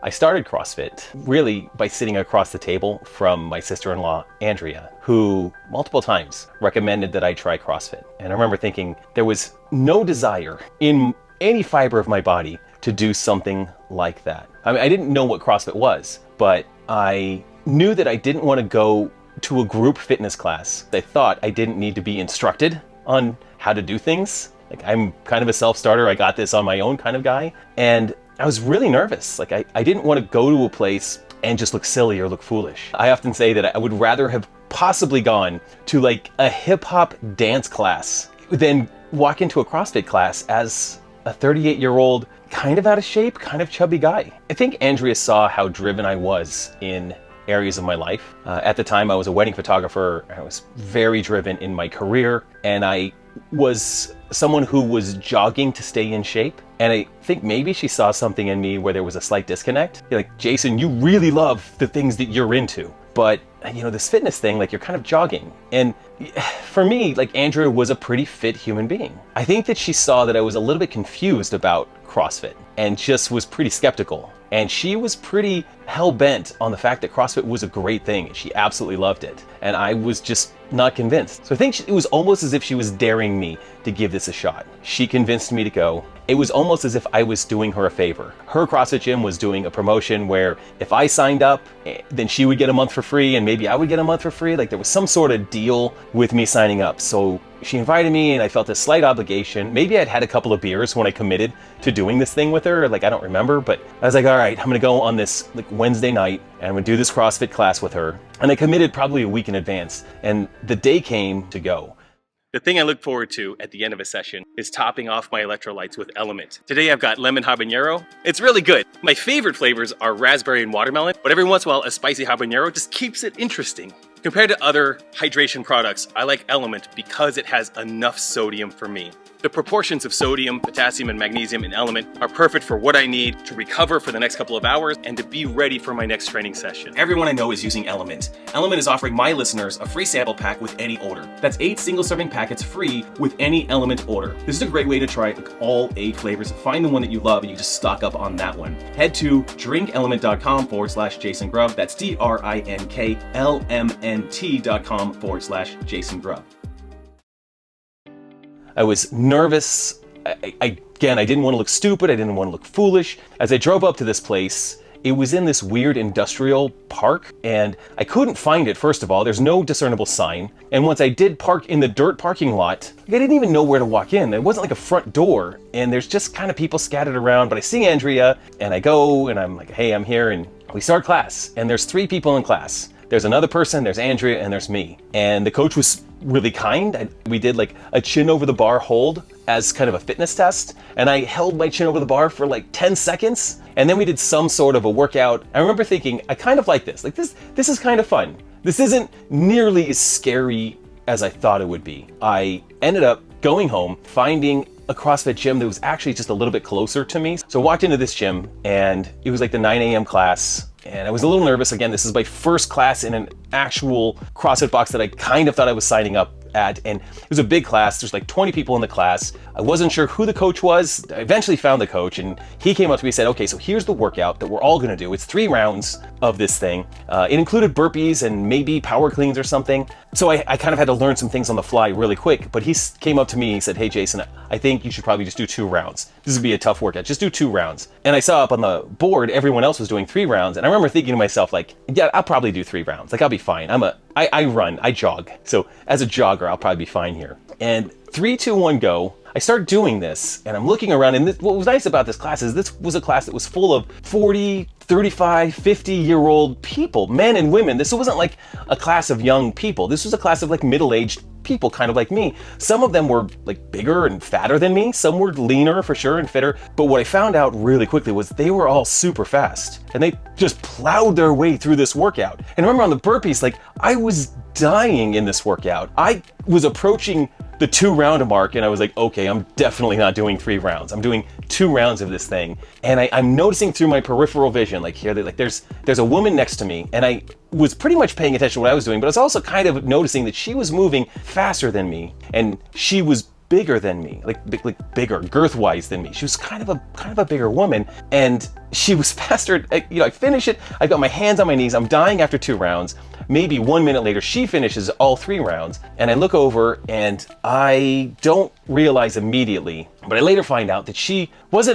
I started CrossFit really by sitting across the table from my sister-in-law, Andrea, who multiple times recommended that I try CrossFit. And I remember thinking there was no desire in any fiber of my body to do something like that. I mean, I didn't know what CrossFit was, but I knew that I didn't want to go to a group fitness class. I thought I didn't need to be instructed on how to do things. Like, I'm kind of a self-starter, I got this on my own kind of guy. And I was really nervous. Like, I didn't want to go to a place and just look silly or look foolish. I often say that I would rather have possibly gone to like a hip hop dance class than walk into a CrossFit class as a 38-year-old, kind of out of shape, kind of chubby guy. I think Andrea saw how driven I was in areas of my life. At the time, I was a wedding photographer. I was very driven in my career, and I was someone who was jogging to stay in shape. And I think maybe she saw something in me where there was a slight disconnect. You're like, Jason, you really love the things that you're into, but you know, this fitness thing, like, you're kind of jogging. And for me, like, Andrea was a pretty fit human being. I think that she saw that I was a little bit confused about CrossFit and just was pretty skeptical. And she was pretty hell-bent on the fact that CrossFit was a great thing. She absolutely loved it. And I was just not convinced. So I think it was almost as if she was daring me to give this a shot. She convinced me to go. It was almost as if I was doing her a favor. Her CrossFit Gym was doing a promotion where if I signed up, then she would get a month for free and maybe I would get a month for free. Like, there was some sort of deal with me signing up. So she invited me and I felt a slight obligation. Maybe I'd had a couple of beers when I committed to doing this thing with her. Like, I don't remember, but I was like, all right, I'm gonna go on this like Wednesday night and I'm gonna do this CrossFit class with her. And I committed probably a week in advance. And the day came to go. The thing I look forward to at the end of a session is topping off my electrolytes with Element. Today I've got lemon habanero. It's really good. My favorite flavors are raspberry and watermelon, but every once in a while a spicy habanero just keeps it interesting. Compared to other hydration products, I like Element because it has enough sodium for me. The proportions of sodium, potassium, and magnesium in Element are perfect for what I need to recover for the next couple of hours and to be ready for my next training session. Everyone I know is using Element. Element is offering my listeners a free sample pack with any order. That's 8 single-serving packets free with any Element order. This is a great way to try all 8 flavors. Find the one that you love and you just stock up on that one. Head to drinkelement.com/Jason Grubb. That's DRINKLMNT.com/Jason Grubb. I was nervous. I didn't want to look stupid. I didn't want to look foolish. As I drove up to this place, it was in this weird industrial park, and I couldn't find it, first of all. There's no discernible sign. And once I did park in the dirt parking lot, I didn't even know where to walk in. There wasn't like a front door, and there's just kind of people scattered around. But I see Andrea, and I go, and I'm like, hey, I'm here, and we start class. And there's 3 people in class. There's another person, there's Andrea, and there's me. And the coach was really kind. We did like a chin over the bar hold as kind of a fitness test. And I held my chin over the bar for like 10 seconds. And then we did some sort of a workout. I remember thinking, I kind of like this. Like this is kind of fun. This isn't nearly as scary as I thought it would be. I ended up going home, finding a CrossFit gym that was actually just a little bit closer to me. So I walked into this gym and it was like the 9 a.m. class. And I was a little nervous. Again, this is my first class in an actual CrossFit box that I kind of thought I was signing up at. And it was a big class. There's like 20 people in the class. I wasn't sure who the coach was. I eventually found the coach and he came up to me and said, okay, so here's the workout that we're all gonna do. It's 3 rounds of this thing. It included burpees and maybe power cleans or something. So I kind of had to learn some things on the fly really quick, but he came up to me and he said, hey, Jason, I think you should probably just do 2 rounds. This would be a tough workout. Just do 2 rounds. And I saw up on the board, everyone else was doing 3 rounds. And I remember thinking to myself, like, yeah, I'll probably do 3 rounds. Like, I'll be fine. I run, I jog. So as a jogger, I'll probably be fine here. And 3, 2, 1, go. I start doing this and I'm looking around, and what was nice about this class is this was a class that was full of 40, 35, 50-year-old people, men and women. This wasn't like a class of young people. This was a class of like middle-aged people, kind of like me. Some of them were like bigger and fatter than me. Some were leaner for sure and fitter. But what I found out really quickly was they were all super fast and they just plowed their way through this workout. And remember on the burpees, like I was dying in this workout. I was approaching the 2-round mark and I was like, okay, I'm definitely not doing 3 rounds. I'm doing 2 rounds of this thing. And I'm noticing through my peripheral vision, like here, like there's a woman next to me, and I was pretty much paying attention to what I was doing, but I was also kind of noticing that she was moving faster than me and she was bigger than me, like bigger, girth-wise than me. She was kind of a bigger woman, and she was faster. I finish it. I've got my hands on my knees. I'm dying after 2 rounds. Maybe 1 minute later, she finishes all 3 rounds, and I look over and I don't realize immediately, but I later find out that she was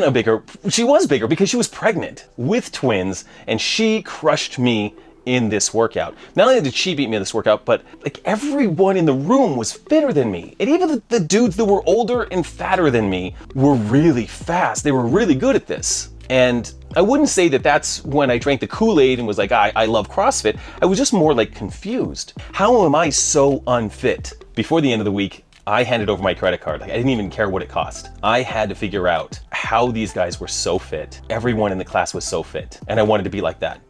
bigger because she was pregnant with twins, and she crushed me in this workout. Not only did she beat me in this workout, but like everyone in the room was fitter than me. And even the dudes that were older and fatter than me were really fast. They were really good at this. And I wouldn't say that that's when I drank the Kool-Aid and was like, I love CrossFit. I was just more like confused. How am I so unfit? Before the end of the week, I handed over my credit card. Like, I didn't even care what it cost. I had to figure out how these guys were so fit. Everyone in the class was so fit, and I wanted to be like that.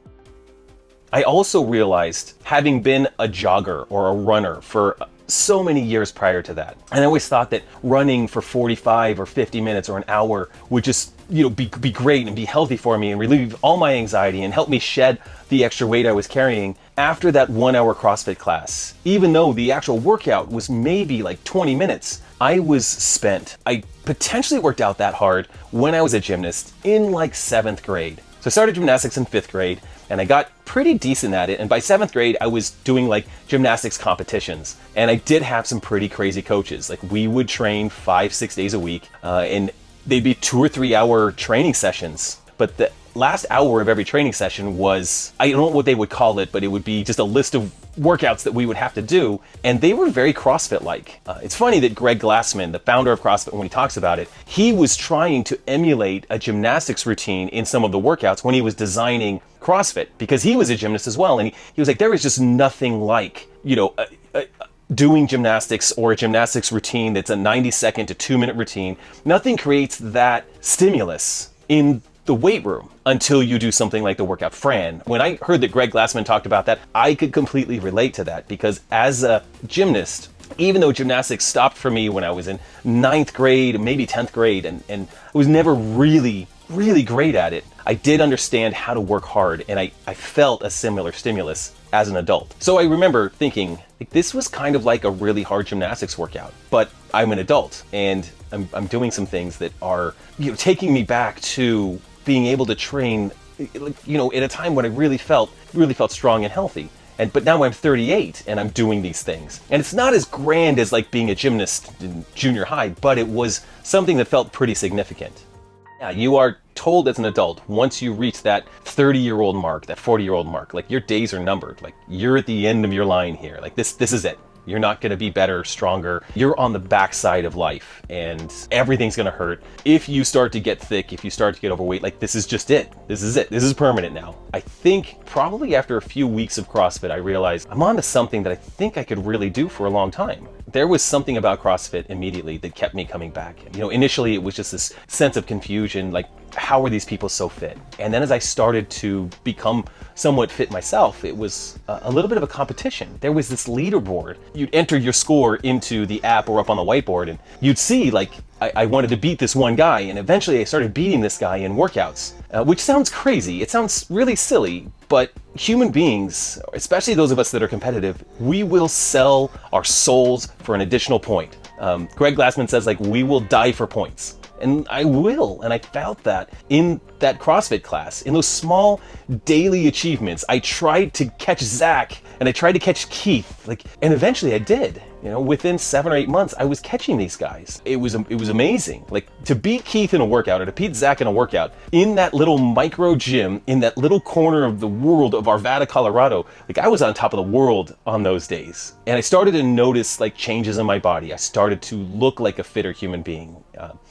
I also realized, having been a jogger or a runner for so many years prior to that, and I always thought that running for 45 or 50 minutes or an hour would just be great and be healthy for me and relieve all my anxiety and help me shed the extra weight I was carrying. After that 1 hour CrossFit class, even though the actual workout was maybe like 20 minutes, I was spent. I potentially worked out that hard when I was a gymnast in like 7th grade. So I started gymnastics in 5th grade, and I got pretty decent at it. And by 7th grade, I was doing like gymnastics competitions. And I did have some pretty crazy coaches. Like, we would train 5-6 days a week, and they'd be 2 or 3 hour training sessions. But the last hour of every training session was, I don't know what they would call it, but it would be just a list of workouts that we would have to do. And they were very CrossFit-like. It's funny that Greg Glassman, the founder of CrossFit, when he talks about it, he was trying to emulate a gymnastics routine in some of the workouts when he was designing CrossFit, because he was a gymnast as well. And he was like, there is just nothing like, doing gymnastics or a gymnastics routine that's a 90-second to 2-minute routine. Nothing creates that stimulus in the weight room until you do something like the workout Fran. When I heard that Greg Glassman talked about that, I could completely relate to that, because as a gymnast, even though gymnastics stopped for me when I was in 9th grade, maybe 10th grade, and I was never really great at it, I did understand how to work hard, and I felt a similar stimulus as an adult. So I remember thinking, like, this was kind of like a really hard gymnastics workout, but I'm an adult, and I'm doing some things that are, taking me back to being able to train, at a time when I really felt strong and healthy. But now I'm 38 and I'm doing these things. And it's not as grand as like being a gymnast in junior high, but it was something that felt pretty significant. Yeah, you are told as an adult, once you reach that 30-year-old mark, that 40-year-old mark, like, your days are numbered. Like, you're at the end of your line here. Like, this is it. You're not going to be better, stronger. You're on the backside of life, and everything's going to hurt. If you start to get thick, if you start to get overweight, like, this is just it. This is it. This is permanent now. I think probably after a few weeks of CrossFit, I realized I'm onto something that I think I could really do for a long time. There was something about CrossFit immediately that kept me coming back. Initially it was just this sense of confusion, like, how are these people so fit? And then as I started to become somewhat fit myself, it was a little bit of a competition. There was this leaderboard. You'd enter your score into the app or up on the whiteboard, and you'd see, like, I wanted to beat this one guy, and eventually I started beating this guy in workouts, which sounds crazy. It sounds really silly, but human beings, especially those of us that are competitive, we will sell our souls for an additional point. Greg Glassman says, like, we will die for points. And I will. And I felt that in that CrossFit class, in those small daily achievements. I tried to catch Zach and I tried to catch Keith, and eventually I did. Within 7 or 8 months, I was catching these guys. It was amazing. To beat Keith in a workout or to beat Zach in a workout in that little micro gym, in that little corner of the world of Arvada, Colorado, I was on top of the world on those days. And I started to notice changes in my body. I started to look like a fitter human being.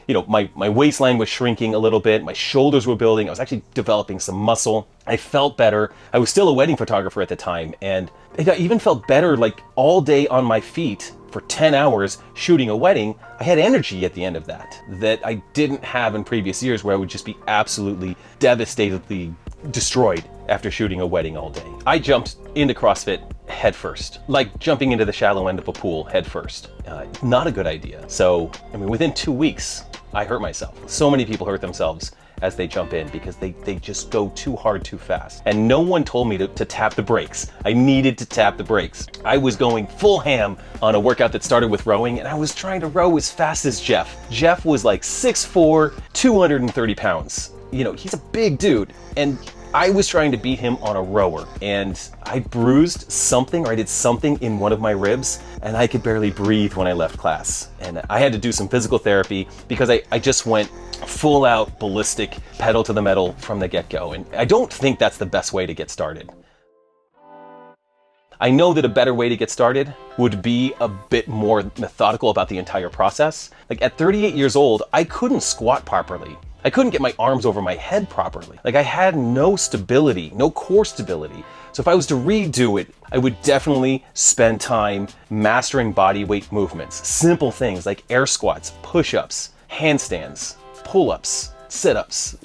My waistline was shrinking a little bit. My shoulders were building. I was actually developing some muscle. I felt better. I was still a wedding photographer at the time, and I even felt better all day on my feet for 10 hours shooting a wedding. I had energy at the end of that I didn't have in previous years, where I would just be absolutely devastatedly destroyed after shooting a wedding all day. I jumped into CrossFit head first, like jumping into the shallow end of a pool head first. Not a good idea. So, within 2 weeks, I hurt myself. So many people hurt themselves as they jump in because they just go too hard too fast. And no one told me to tap the brakes. I needed to tap the brakes. I was going full ham on a workout that started with rowing, and I was trying to row as fast as Jeff. Jeff was like 6'4", 230 pounds. You know, he's a big dude, and I was trying to beat him on a rower, and I bruised something, or I did something in one of my ribs, and I could barely breathe when I left class. And I had to do some physical therapy because I just went full out ballistic, pedal to the metal from the get-go. And I don't think that's the best way to get started. I know that a better way to get started would be a bit more methodical about the entire process. Like at 38 years old, I couldn't squat properly. I couldn't get my arms over my head properly. Like I had no stability, no core stability. So if I was to redo it, I would definitely spend time mastering body weight movements. Simple things like air squats, push-ups, handstands, pull-ups, sit-ups,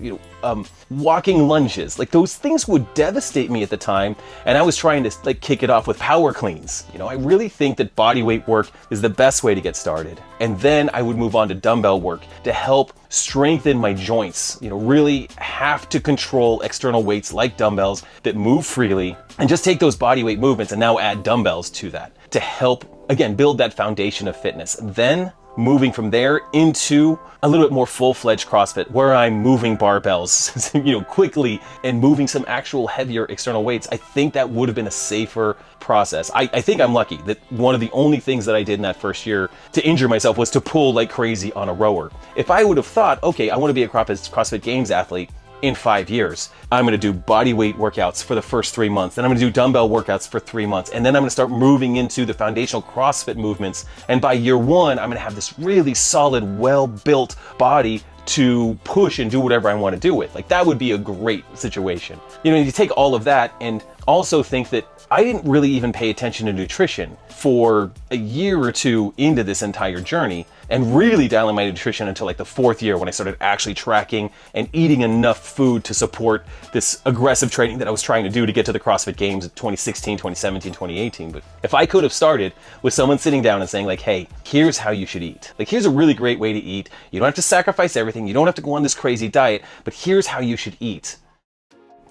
walking lunges. Like those things would devastate me at the time, and I was trying to like kick it off with power cleans. I really think that body weight work is the best way to get started. And then I would move on to dumbbell work to help strengthen my joints. Really have to control external weights like dumbbells that move freely, and just take those body weight movements and now add dumbbells to that to help, again, build that foundation of fitness. Then moving from there into a little bit more full-fledged CrossFit where I'm moving barbells, quickly and moving some actual heavier external weights. I think that would have been a safer process. I think I'm lucky that one of the only things that I did in that first year to injure myself was to pull like crazy on a rower. If I would have thought, okay, I want to be a CrossFit Games athlete in 5 years, I'm going to do body weight workouts for the first 3 months, then I'm going to do dumbbell workouts for 3 months, and then I'm going to start moving into the foundational CrossFit movements. And by year 1, I'm going to have this really solid, well-built body to push and do whatever I want to do with. Like that would be a great situation. You take all of that and also think that I didn't really even pay attention to nutrition for a year or two into this entire journey, and really dialing my nutrition until like the 4th year when I started actually tracking and eating enough food to support this aggressive training that I was trying to do to get to the CrossFit Games in 2016, 2017, 2018. But if I could have started with someone sitting down and saying like, hey, here's how you should eat. Like, here's a really great way to eat. You don't have to sacrifice everything. You don't have to go on this crazy diet, but here's how you should eat.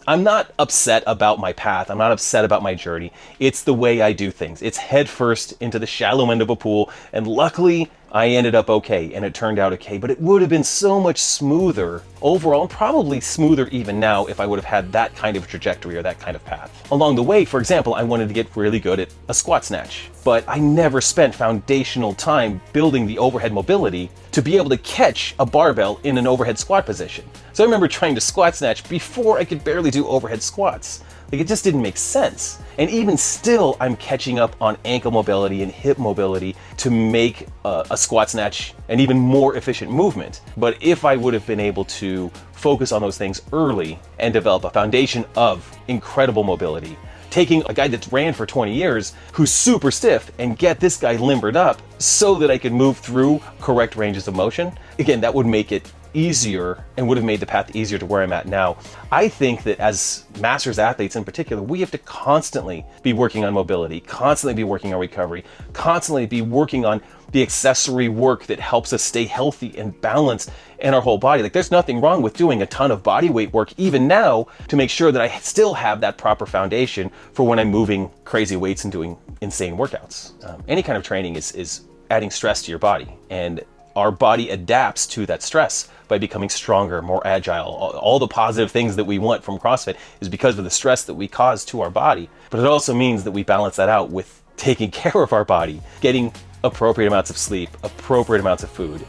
I'm not upset about my path. I'm not upset about my journey. It's the way I do things. It's head first into the shallow end of a pool. And luckily, I ended up okay, and it turned out okay. But it would have been so much smoother overall, and probably smoother even now if I would have had that kind of trajectory or that kind of path. Along the way, for example, I wanted to get really good at a squat snatch, but I never spent foundational time building the overhead mobility to be able to catch a barbell in an overhead squat position. So I remember trying to squat snatch before I could barely do overhead squats. Like it just didn't make sense. And even still, I'm catching up on ankle mobility and hip mobility to make a squat snatch an even more efficient movement. But if I would have been able to focus on those things early and develop a foundation of incredible mobility, taking a guy that's ran for 20 years who's super stiff and get this guy limbered up so that I could move through correct ranges of motion, again, that would make it easier and would have made the path easier to where I'm at now. I think that as masters athletes in particular, we have to constantly be working on mobility, constantly be working on recovery, constantly be working on the accessory work that helps us stay healthy and balanced in our whole body. Like there's nothing wrong with doing a ton of body weight work even now to make sure that I still have that proper foundation for when I'm moving crazy weights and doing insane workouts. Any kind of training is adding stress to your body, and our body adapts to that stress by becoming stronger, more agile. All the positive things that we want from CrossFit is because of the stress that we cause to our body. But it also means that we balance that out with taking care of our body, getting appropriate amounts of sleep, appropriate amounts of food,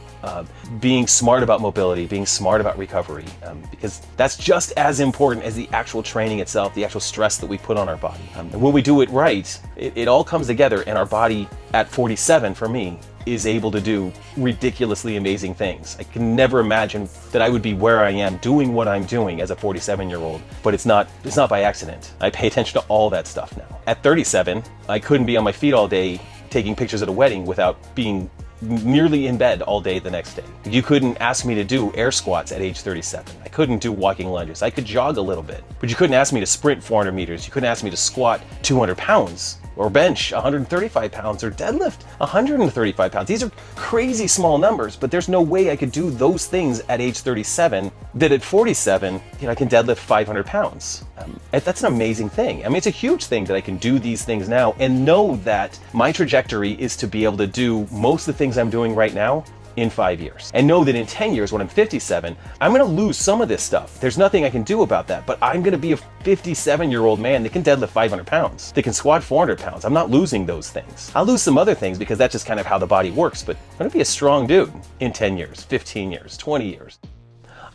being smart about mobility, being smart about recovery, because that's just as important as the actual training itself, the actual stress that we put on our body. And when we do it right, it all comes together, and our body at 47, for me, is able to do ridiculously amazing things. I can never imagine that I would be where I am doing what I'm doing as a 47-year-old, but it's not by accident. I pay attention to all that stuff now. At 37, I couldn't be on my feet all day taking pictures at a wedding without being nearly in bed all day the next day. You couldn't ask me to do air squats at age 37. I couldn't do walking lunges. I could jog a little bit, but you couldn't ask me to sprint 400 meters. You couldn't ask me to squat 200 pounds or bench 135 pounds or deadlift 135 pounds. These are crazy small numbers, but there's no way I could do those things at age 37 that at 47, I can deadlift 500 pounds. That's an amazing thing. I mean, it's a huge thing that I can do these things now and know that my trajectory is to be able to do most of the things I'm doing right now in 5 years. And know that in 10 years, when I'm 57, I'm gonna lose some of this stuff. There's nothing I can do about that, but I'm gonna be a 57-year-old man that can deadlift 500 pounds, that can squat 400 pounds. I'm not losing those things. I'll lose some other things because that's just kind of how the body works, but I'm gonna be a strong dude in 10 years, 15 years, 20 years.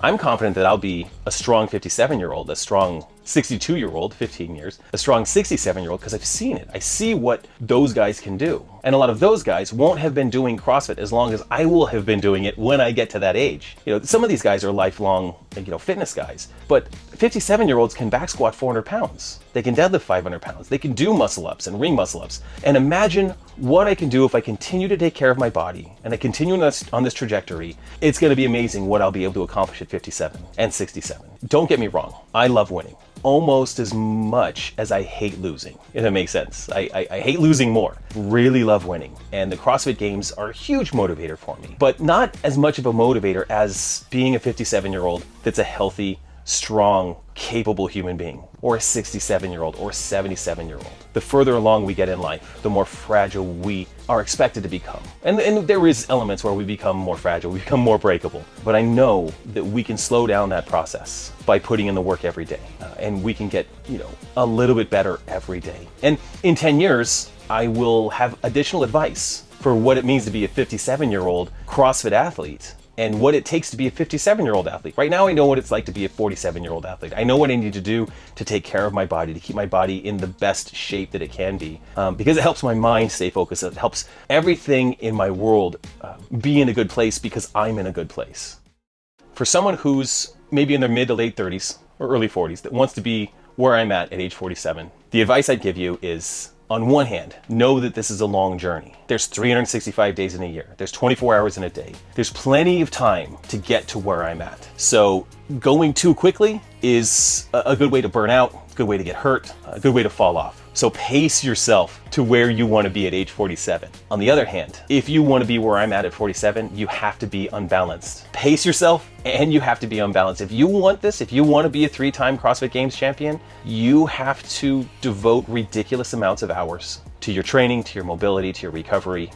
I'm confident that I'll be a strong 57-year-old, a strong 62-year-old, 15 years, a strong 67-year-old, because I've seen it. I see what those guys can do. And a lot of those guys won't have been doing CrossFit as long as I will have been doing it when I get to that age. Some of these guys are lifelong, fitness guys, but 57-year-olds can back squat 400 pounds. They can deadlift 500 pounds. They can do muscle ups and ring muscle ups. And imagine what I can do if I continue to take care of my body and I continue on this trajectory. It's going to be amazing what I'll be able to accomplish at 57 and 67. Don't get me wrong. I love winning almost as much as I hate losing, if that makes sense. I hate losing more. Really love winning. And the CrossFit Games are a huge motivator for me, but not as much of a motivator as being a 57-year-old that's a healthy, strong, capable human being, or a 67-year-old or a 77-year-old. The further along we get in life, the more fragile we are expected to become. And there is elements where we become more fragile, we become more breakable. But I know that we can slow down that process by putting in the work every day. And we can get, a little bit better every day. And in 10 years, I will have additional advice for what it means to be a 57-year-old CrossFit athlete and what it takes to be a 57-year-old athlete. Right now, I know what it's like to be a 47-year-old athlete. I know what I need to do to take care of my body, to keep my body in the best shape that it can be, because it helps my mind stay focused. It helps everything in my world be in a good place because I'm in a good place. For someone who's maybe in their mid to late 30s or early 40s that wants to be where I'm at age 47, the advice I'd give you is, on one hand, know that this is a long journey. There's 365 days in a year. There's 24 hours in a day. There's plenty of time to get to where I'm at. So going too quickly is a good way to burn out, a good way to get hurt, a good way to fall off. So pace yourself to where you want to be at age 47. On the other hand, if you want to be where I'm at 47, you have to be unbalanced. Pace yourself and you have to be unbalanced. If you want this, if you want to be a 3-time CrossFit Games champion, you have to devote ridiculous amounts of hours to your training, to your mobility, to your recovery,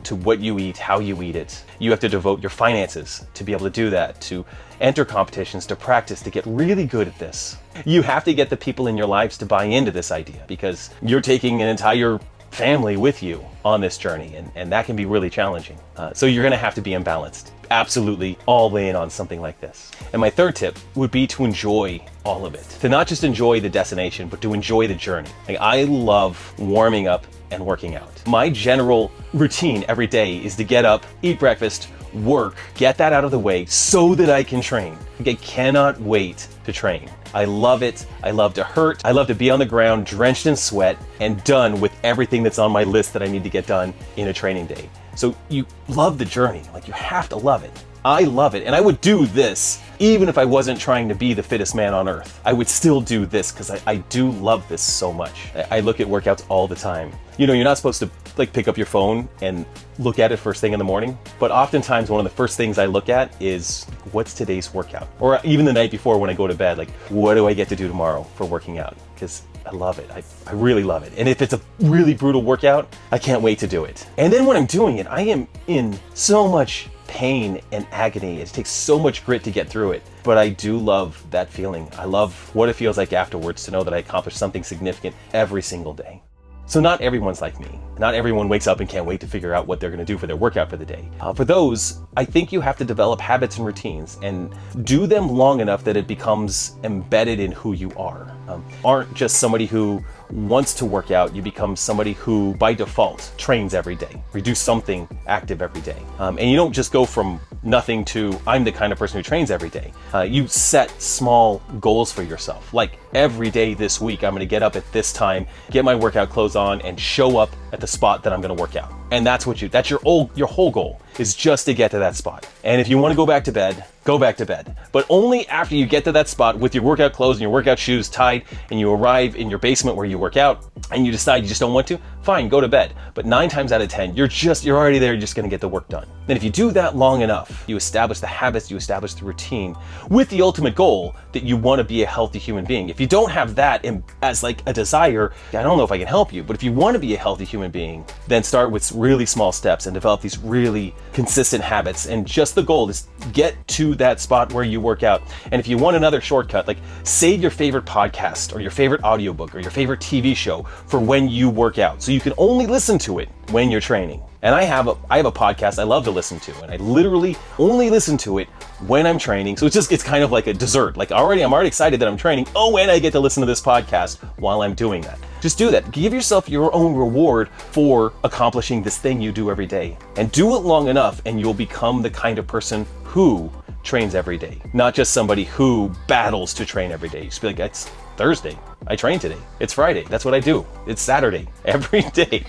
to what you eat, how you eat it. You have to devote your finances to be able to do that, to enter competitions, to practice, to get really good at this. You have to get the people in your lives to buy into this idea because you're taking an entire family with you on this journey, and that can be really challenging. So you're gonna have to be unbalanced. Absolutely all in on something like this. And my third tip would be to enjoy all of it. To not just enjoy the destination, but to enjoy the journey. I love warming up and working out. My general routine every day is to get up, eat breakfast, work, get that out of the way so that I can train. I cannot wait to train. I love it. I love to hurt. I love to be on the ground, drenched in sweat, and done with everything that's on my list that I need to get done in a training day. So you love the journey. You have to love it. I love it. And I would do this even if I wasn't trying to be the fittest man on earth. I would still do this because I do love this so much. I look at workouts all the time. You're not supposed to pick up your phone and look at it first thing in the morning, but oftentimes one of the first things I look at is what's today's workout? Or even the night before when I go to bed, what do I get to do tomorrow for working out? Because I love it. I really love it. And if it's a really brutal workout, I can't wait to do it. And then when I'm doing it, I am in so much pain and agony. It takes so much grit to get through it. But I do love that feeling. I love what it feels like afterwards to know that I accomplished something significant every single day. So not everyone's like me. Not everyone wakes up and can't wait to figure out what they're going to do for their workout for the day. For those, I think you have to develop habits and routines and do them long enough that it becomes embedded in who you are. Aren't just somebody who wants to work out, you become somebody who by default trains every day, or do something active every day. And you don't just go from nothing to I'm the kind of person who trains every day. You set small goals for yourself. Like every day this week, I'm going to get up at this time, get my workout clothes on, and show up at the spot that I'm going to work out. And that's your whole goal. is just to get to that spot. And if you want to go back to bed, go back to bed. But only after you get to that spot with your workout clothes and your workout shoes tied, and you arrive in your basement where you work out, and you decide you just don't want to, fine, go to bed. But 9 times out of 10, you're already there, you're just gonna get the work done. And if you do that long enough, you establish the habits, you establish the routine, with the ultimate goal that you wanna be a healthy human being. If you don't have that as like a desire, I don't know if I can help you, but if you wanna be a healthy human being, then start with really small steps and develop these really consistent habits. And just the goal is get to that spot where you work out. And if you want another shortcut, like save your favorite podcast or your favorite audiobook or your favorite TV show for when you work out, so you can only listen to it when you're training. And I have a podcast I love to listen to, and I literally only listen to it when I'm training. So it's kind of like a dessert. Like I'm already excited that I'm training. Oh, and I get to listen to this podcast while I'm doing that. Just do that. Give yourself your own reward for accomplishing this thing you do every day. And do it long enough, and you'll become the kind of person who trains every day, not just somebody who battles to train every day. Just be like, it's Thursday, I train today. It's Friday, that's what I do. It's Saturday, every day.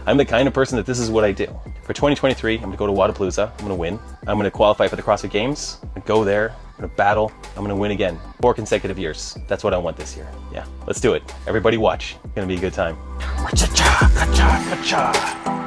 I'm the kind of person that this is what I do. For 2023, I'm gonna go to Wadapalooza. I'm gonna win. I'm gonna qualify for the CrossFit Games. I'm gonna go there, I'm gonna battle. I'm gonna win again. 4 consecutive years. That's what I want this year. Yeah, let's do it. Everybody watch. It's gonna be a good time. Ka-cha, ka-cha, ka-cha.